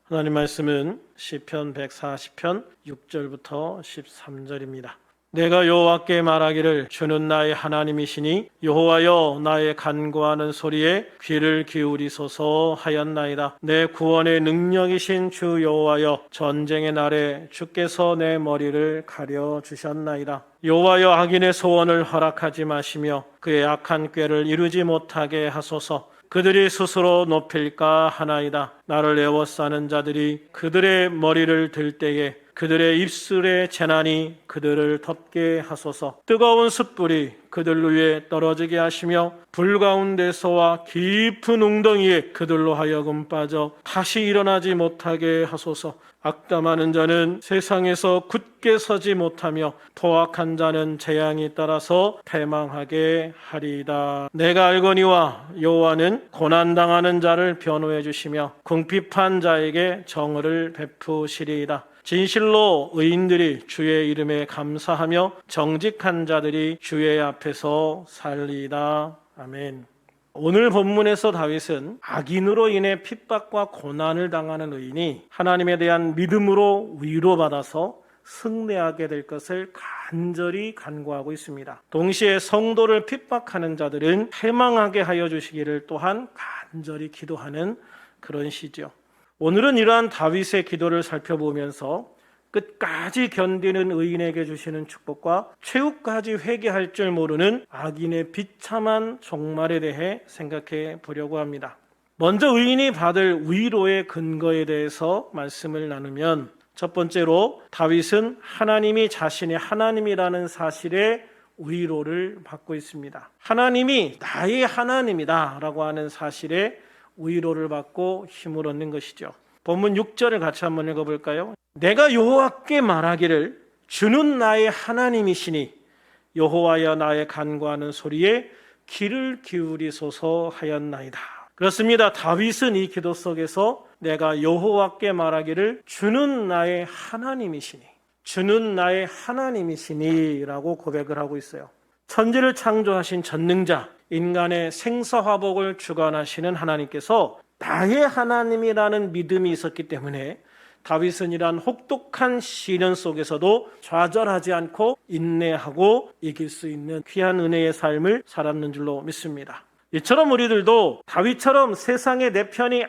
하나님 말씀은 시편 140편 6절부터 13절입니다. 내가 여호와께 말하기를 주는 나의 하나님이시니 여호와여 나의 간구하는 소리에 귀를 기울이소서 하였나이다. 내 구원의 능력이신 주 여호와여 전쟁의 날에 주께서 내 머리를 가려 주셨나이다. 여호와여 악인의 소원을 허락하지 마시며 그의 악한 꾀를 이루지 못하게 하소서. 그들이 스스로 높일까 하나이다. 나를 애워싸는 자들이 그들의 머리를 들 때에 그들의 입술의 재난이 그들을 덮게 하소서. 뜨거운 숯불이 그들 위에 떨어지게 하시며 불 가운데서와 깊은 웅덩이에 그들로 하여금 빠져 다시 일어나지 못하게 하소서. 악담하는 자는 세상에서 굳게 서지 못하며 포악한 자는 재앙이 따라서 패망하게 하리이다. 내가 알거니와 여호와는 고난당하는 자를 변호해 주시며 궁핍한 자에게 정의를 베푸시리이다. 진실로 의인들이 주의 이름에 감사하며 정직한 자들이 주의 앞에서 살리이다. 아멘. 오늘 본문에서 다윗은 악인으로 인해 핍박과 고난을 당하는 의인이 하나님에 대한 믿음으로 위로받아서 승리하게 될 것을 간절히 간구하고 있습니다. 동시에 성도를 핍박하는 자들은 패망하게 하여 주시기를 또한 간절히 기도하는 그런 시죠. 오늘은 이러한 다윗의 기도를 살펴보면서 끝까지 견디는 의인에게 주시는 축복과 최후까지 회개할 줄 모르는 악인의 비참한 종말에 대해 생각해 보려고 합니다. 먼저 의인이 받을 위로의 근거에 대해서 말씀을 나누면 첫 번째로 다윗은 하나님이 자신의 하나님이라는 사실에 위로를 받고 있습니다. 하나님이 나의 하나님이다 라고 하는 사실에 위로를 받고 힘을 얻는 것이죠. 본문 6절을 같이 한번 읽어볼까요? 내가 여호와께 말하기를 주는 나의 하나님이시니 여호와여 나의 간구하는 소리에 귀를 기울이소서 하였나이다. 그렇습니다. 다윗은 이 기도 속에서 내가 여호와께 말하기를 주는 나의 하나님이시니 주는 나의 하나님이시니 라고 고백을 하고 있어요. 천지를 창조하신 전능자, 인간의 생사화복을 주관하시는 하나님께서 나의 하나님이라는 믿음이 있었기 때문에 다윗은 이러한 혹독한 시련 속에서도 좌절하지 않고 인내하고 이길 수 있는 귀한 은혜의 삶을 살았는 줄로 믿습니다. 이처럼 우리들도 다윗처럼 세상에 내 편이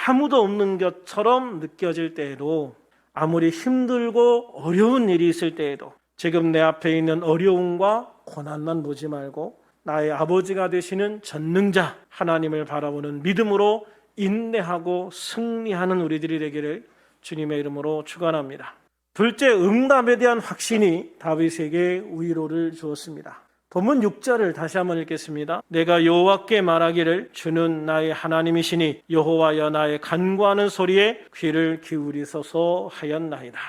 아무도 없는 것처럼 느껴질 때에도 아무리 힘들고 어려운 일이 있을 때에도 지금 내 앞에 있는 어려움과 고난만 보지 말고 나의 아버지가 되시는 전능자 하나님을 바라보는 믿음으로 인내하고 승리하는 우리들이 되기를 주님의 이름으로 축원합니다. 둘째, 응답에 대한 확신이 다윗에게 위로를 주었습니다. 본문 6절을 다시 한번 읽겠습니다. 내가 여호와께 말하기를 주는 나의 하나님이시니 여호와여 나의 간구하는 소리에 귀를 기울이소서 하였나이다.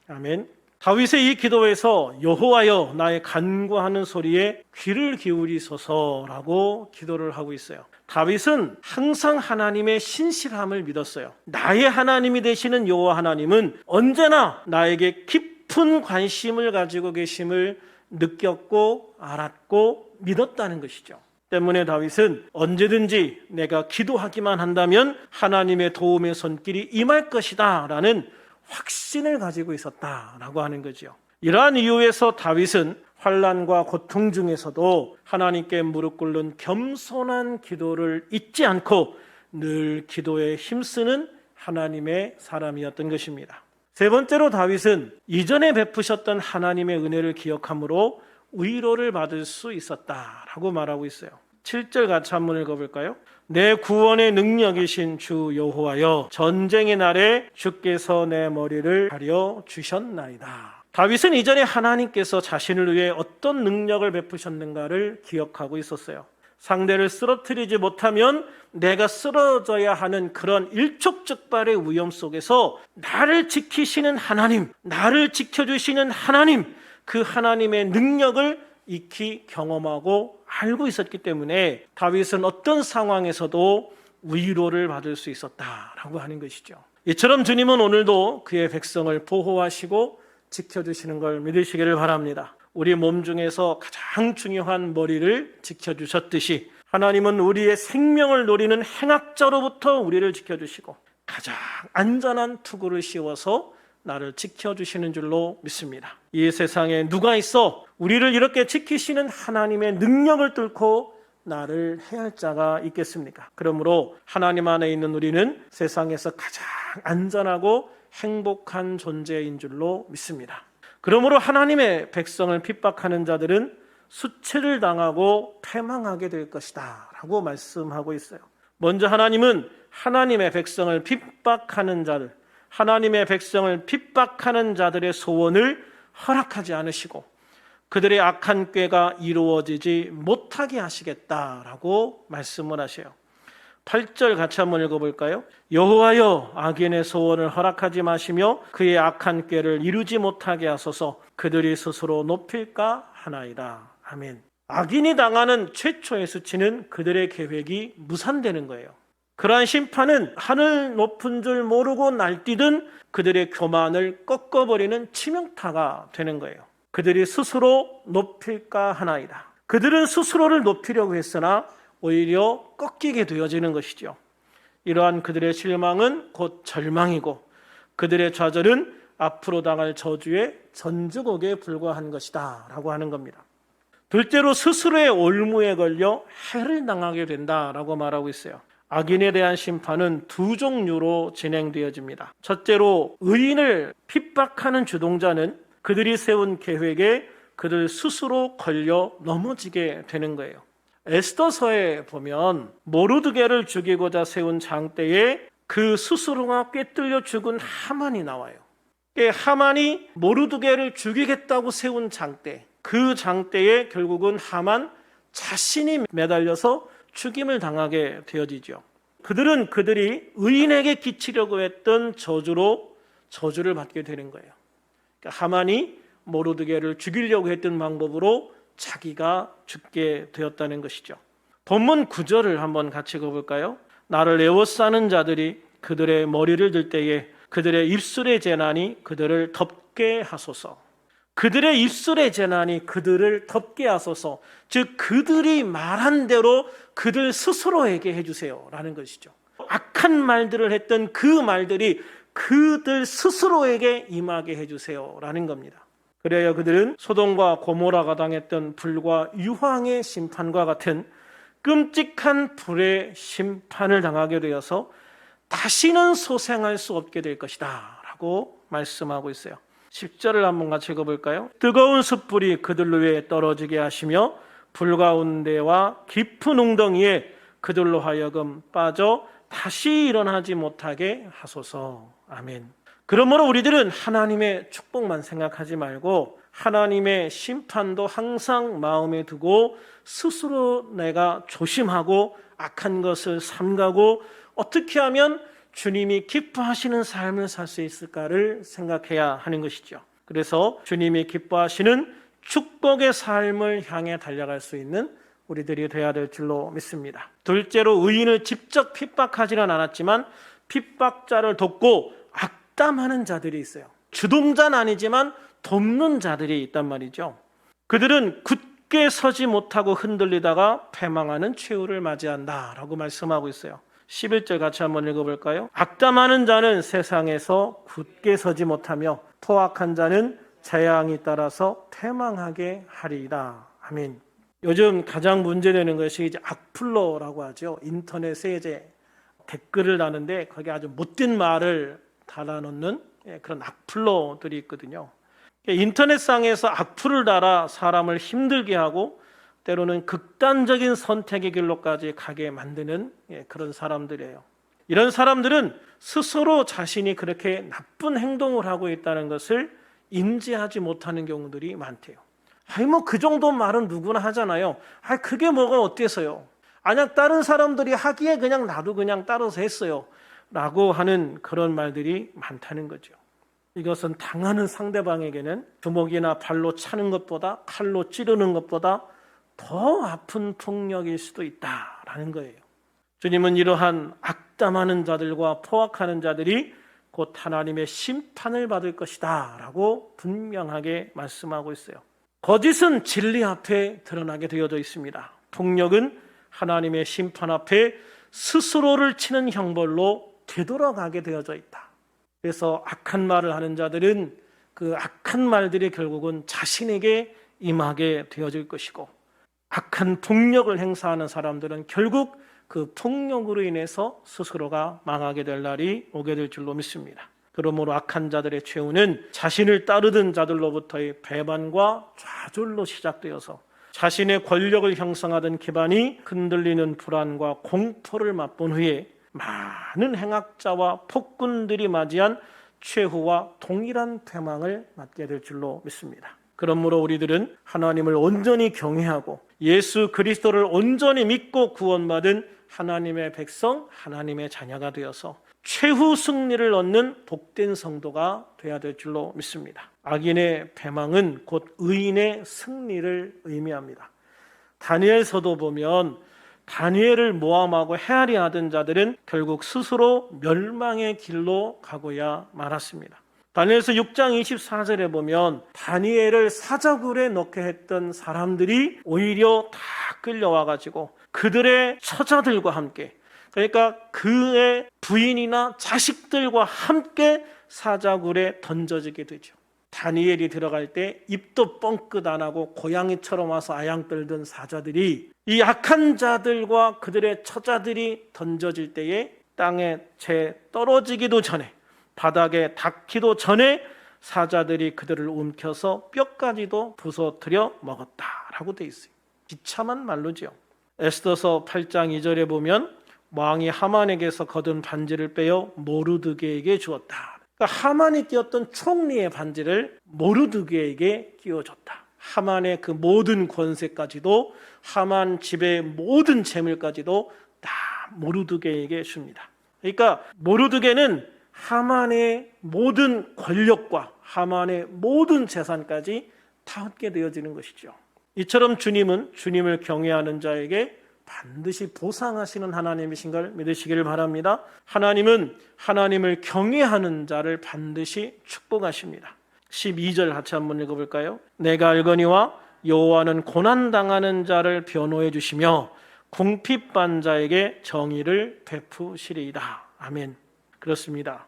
아멘. 다윗의 이 기도에서 여호와여 나의 간구하는 소리에 귀를 기울이소서라고 기도를 하고 있어요. 다윗은 항상 하나님의 신실함을 믿었어요. 나의 하나님이 되시는 여호와 하나님은 언제나 나에게 깊은 관심을 가지고 계심을 느꼈고 알았고 믿었다는 것이죠. 때문에 다윗은 언제든지 내가 기도하기만 한다면 하나님의 도움의 손길이 임할 것이다 라는 확신을 가지고 있었다라고 하는 거죠. 이러한 이유에서 다윗은 환난과 고통 중에서도 하나님께 무릎 꿇는 겸손한 기도를 잊지 않고 늘 기도에 힘쓰는 하나님의 사람이었던 것입니다. 세 번째로 다윗은 이전에 베푸셨던 하나님의 은혜를 기억함으로 위로를 받을 수 있었다라고 말하고 있어요. 7절 같이 한번 읽어볼까요? 내 구원의 능력이신 주 여호와여 전쟁의 날에 주께서 내 머리를 가려 주셨나이다. 다윗은 이전에 하나님께서 자신을 위해 어떤 능력을 베푸셨는가를 기억하고 있었어요. 상대를 쓰러뜨리지 못하면 내가 쓰러져야 하는 그런 일촉즉발의 위험 속에서 나를 지키시는 하나님, 나를 지켜주시는 하나님, 그 하나님의 능력을 익히 경험하고 알고 있었기 때문에 다윗은 어떤 상황에서도 위로를 받을 수 있었다라고 하는 것이죠. 이처럼 주님은 오늘도 그의 백성을 보호하시고 지켜주시는 걸 믿으시기를 바랍니다. 우리 몸 중에서 가장 중요한 머리를 지켜주셨듯이 하나님은 우리의 생명을 노리는 행악자로부터 우리를 지켜주시고 가장 안전한 투구를 씌워서 나를 지켜주시는 줄로 믿습니다. 이 세상에 누가 있어 우리를 이렇게 지키시는 하나님의 능력을 뚫고 나를 해할 자가 있겠습니까? 그러므로 하나님 안에 있는 우리는 세상에서 가장 안전하고 행복한 존재인 줄로 믿습니다. 그러므로 하나님의 백성을 핍박하는 자들은 수치를 당하고 패망하게 될 것이다 라고 말씀하고 있어요. 먼저 하나님은 하나님의 백성을 핍박하는 자들, 하나님의 백성을 핍박하는 자들의 소원을 허락하지 않으시고 그들의 악한 꾀가 이루어지지 못하게 하시겠다라고 말씀을 하셔요. 8절 같이 한번 읽어볼까요? 여호와여 악인의 소원을 허락하지 마시며 그의 악한 꾀를 이루지 못하게 하소서. 그들이 스스로 높일까 하나이다. 아멘. 악인이 당하는 최초의 수치는 그들의 계획이 무산되는 거예요. 그러한 심판은 하늘 높은 줄 모르고 날뛰던 그들의 교만을 꺾어버리는 치명타가 되는 거예요. 그들이 스스로 높일까 하나이다. 그들은 스스로를 높이려고 했으나 오히려 꺾이게 되어지는 것이죠. 이러한 그들의 실망은 곧 절망이고 그들의 좌절은 앞으로 당할 저주의 전주곡에 불과한 것이다 라고 하는 겁니다. 둘째로 스스로의 올무에 걸려 해를 당하게 된다라고 말하고 있어요. 악인에 대한 심판은 두 종류로 진행되어집니다. 첫째로 의인을 핍박하는 주동자는 그들이 세운 계획에 그들 스스로 걸려 넘어지게 되는 거예요. 에스더서에 보면 모르드게를 죽이고자 세운 장대에 그 스스로가 꿰뚫려 죽은 하만이 나와요. 하만이 모르드게를 죽이겠다고 세운 장대, 그 장대에 결국은 하만 자신이 매달려서 죽임을 당하게 되어지죠. 그들은 그들이 의인에게 끼치려고 했던 저주를 받게 되는 거예요. 그러니까 하만이 모르드게를 죽이려고 했던 방법으로 자기가 죽게 되었다는 것이죠. 본문 9절을 한번 같이 읽어볼까요? 나를 에워싸는 자들이 그들의 머리를 들 때에 그들의 입술의 재난이 그들을 덮게 하소서. 그들의 입술의 재난이 그들을 덮게 하소서. 즉 그들이 말한 대로 그들 스스로에게 해주세요 라는 것이죠. 악한 말들을 했던 그 말들이 그들 스스로에게 임하게 해주세요 라는 겁니다. 그래야 그들은 소돔과 고모라가 당했던 불과 유황의 심판과 같은 끔찍한 불의 심판을 당하게 되어서 다시는 소생할 수 없게 될 것이다 라고 말씀하고 있어요. 10절을 한번 같이 읽어볼까요? 뜨거운 숯불이 그들 위에 떨어지게 하시며 불 가운데와 깊은 웅덩이에 그들로 하여금 빠져 다시 일어나지 못하게 하소서. 아멘. 그러므로 우리들은 하나님의 축복만 생각하지 말고 하나님의 심판도 항상 마음에 두고 스스로 내가 조심하고 악한 것을 삼가고 어떻게 하면 주님이 기뻐하시는 삶을 살 수 있을까를 생각해야 하는 것이죠. 그래서 주님이 기뻐하시는 축복의 삶을 향해 달려갈 수 있는 우리들이 되어야 될 줄로 믿습니다. 둘째로 의인을 직접 핍박하지는 않았지만 핍박자를 돕고 악담하는 자들이 있어요. 주동자는 아니지만 돕는 자들이 있단 말이죠. 그들은 굳게 서지 못하고 흔들리다가 패망하는 최후를 맞이한다라고 말씀하고 있어요. 11절 같이 한번 읽어볼까요? 악담하는 자는 세상에서 굳게 서지 못하며 포악한 자는 재앙이 따라서 패망하게 하리이다. 아멘. 요즘 가장 문제되는 것이 이제 악플러라고 하죠. 인터넷에 이제 댓글을 다는데 거기에 아주 못된 말을 달아놓는 그런 악플러들이 있거든요. 인터넷상에서 악플을 달아 사람을 힘들게 하고 때로는 극단적인 선택의 길로까지 가게 만드는 그런 사람들이에요. 이런 사람들은 스스로 자신이 그렇게 나쁜 행동을 하고 있다는 것을 인지하지 못하는 경우들이 많대요. 그 정도 말은 누구나 하잖아요. 그게 뭐가 어때서요? 다른 사람들이 하기에 그냥 나도 그냥 따라서 했어요 라고 하는 그런 말들이 많다는 거죠. 이것은 당하는 상대방에게는 주먹이나 발로 차는 것보다 칼로 찌르는 것보다 더 아픈 폭력일 수도 있다라는 거예요. 주님은 이러한 악담하는 자들과 포악하는 자들이 곧 하나님의 심판을 받을 것이다 라고 분명하게 말씀하고 있어요. 거짓은 진리 앞에 드러나게 되어져 있습니다. 폭력은 하나님의 심판 앞에 스스로를 치는 형벌로 되돌아가게 되어져 있다. 그래서 악한 말을 하는 자들은 그 악한 말들이 결국은 자신에게 임하게 되어질 것이고, 악한 폭력을 행사하는 사람들은 결국 그 폭력으로 인해서 스스로가 망하게 될 날이 오게 될 줄로 믿습니다. 그러므로 악한 자들의 최후는 자신을 따르던 자들로부터의 배반과 좌절로 시작되어서 자신의 권력을 형성하던 기반이 흔들리는 불안과 공포를 맛본 후에 많은 행악자와 폭군들이 맞이한 최후와 동일한 패망을 맞게 될 줄로 믿습니다. 그러므로 우리들은 하나님을 온전히 경외하고 예수 그리스도를 온전히 믿고 구원받은 하나님의 백성, 하나님의 자녀가 되어서 최후 승리를 얻는 복된 성도가 되어야 될 줄로 믿습니다. 악인의 패망은 곧 의인의 승리를 의미합니다. 다니엘서도 보면 다니엘을 모함하고 헤아리하던 자들은 결국 스스로 멸망의 길로 가고야 말았습니다. 다니엘서 6장 24절에 보면 다니엘을 사자굴에 넣게 했던 사람들이 오히려 다 끌려와가지고 그들의 처자들과 함께, 그러니까 그의 부인이나 자식들과 함께 사자굴에 던져지게 되죠. 다니엘이 들어갈 때 입도 뻥끗 안 하고 고양이처럼 와서 아양 떨던 사자들이 이 악한 자들과 그들의 처자들이 던져질 때에 땅에 채 떨어지기도 전에, 바닥에 닿기도 전에 사자들이 그들을 움켜서 뼈까지도 부서뜨려 먹었다라고 돼 있어요. 비참한 말로죠. 에스더서 8장 2절에 보면 왕이 하만에게서 거둔 반지를 빼어 모르드게에게 주었다. 그러니까 하만이 끼었던 총리의 반지를 모르드게에게 끼워줬다. 하만의 그 모든 권세까지도, 하만 집의 모든 재물까지도 다 모르드게에게 줍니다. 그러니까 모르드게는 하만의 모든 권력과 하만의 모든 재산까지 다 얻게 되어지는 것이죠. 이처럼 주님은 주님을 경외하는 자에게 반드시 보상하시는 하나님이신 걸 믿으시기를 바랍니다. 하나님은 하나님을 경외하는 자를 반드시 축복하십니다. 12절 같이 한번 읽어볼까요? 내가 알거니와 여호와는 고난당하는 자를 변호해 주시며 궁핍한 자에게 정의를 베푸시리이다. 아멘. 그렇습니다.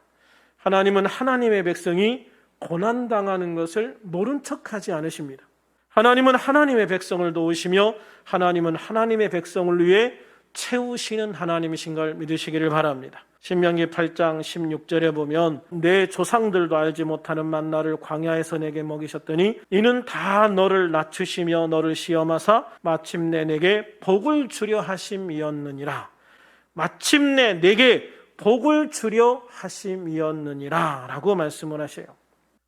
하나님은 하나님의 백성이 고난당하는 것을 모른 척하지 않으십니다. 하나님은 하나님의 백성을 도우시며 하나님은 하나님의 백성을 위해 채우시는 하나님이신 걸 믿으시기를 바랍니다. 신명기 8장 16절에 보면 내 조상들도 알지 못하는 만나를 광야에서 내게 먹이셨더니 이는 다 너를 낮추시며 너를 시험하사 마침내 내게 복을 주려 하심이었느니라. 마침내 내게 복을 주려 하심이었느니라 라고 말씀을 하셔요.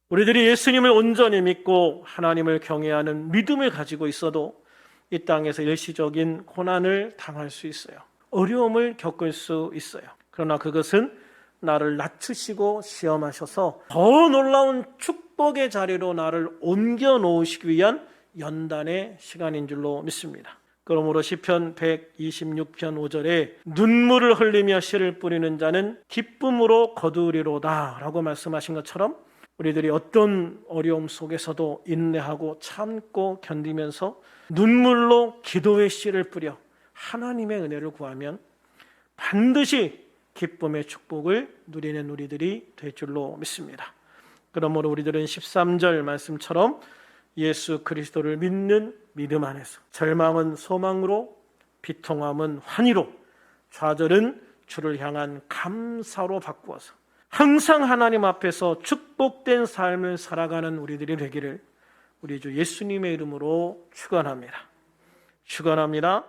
우리들이 예수님을 온전히 믿고 하나님을 경외하는 믿음을 가지고 있어도 이 땅에서 일시적인 고난을 당할 수 있어요. 어려움을 겪을 수 있어요. 그러나 그것은 나를 낮추시고 시험하셔서 더 놀라운 축복의 자리로 나를 옮겨 놓으시기 위한 연단의 시간인 줄로 믿습니다. 그러므로 시편 126편 5절에 눈물을 흘리며 씨를 뿌리는 자는 기쁨으로 거두리로다 라고 말씀하신 것처럼 우리들이 어떤 어려움 속에서도 인내하고 참고 견디면서 눈물로 기도의 씨를 뿌려 하나님의 은혜를 구하면 반드시 기쁨의 축복을 누리는 우리들이 될 줄로 믿습니다. 그러므로 우리들은 13절 말씀처럼 예수 그리스도를 믿는 믿음 안에서 절망은 소망으로, 비통함은 환희로, 좌절은 주를 향한 감사로 바꾸어서 항상 하나님 앞에서 축복된 삶을 살아가는 우리들이 되기를 우리 주 예수님의 이름으로 축원합니다. 축원합니다.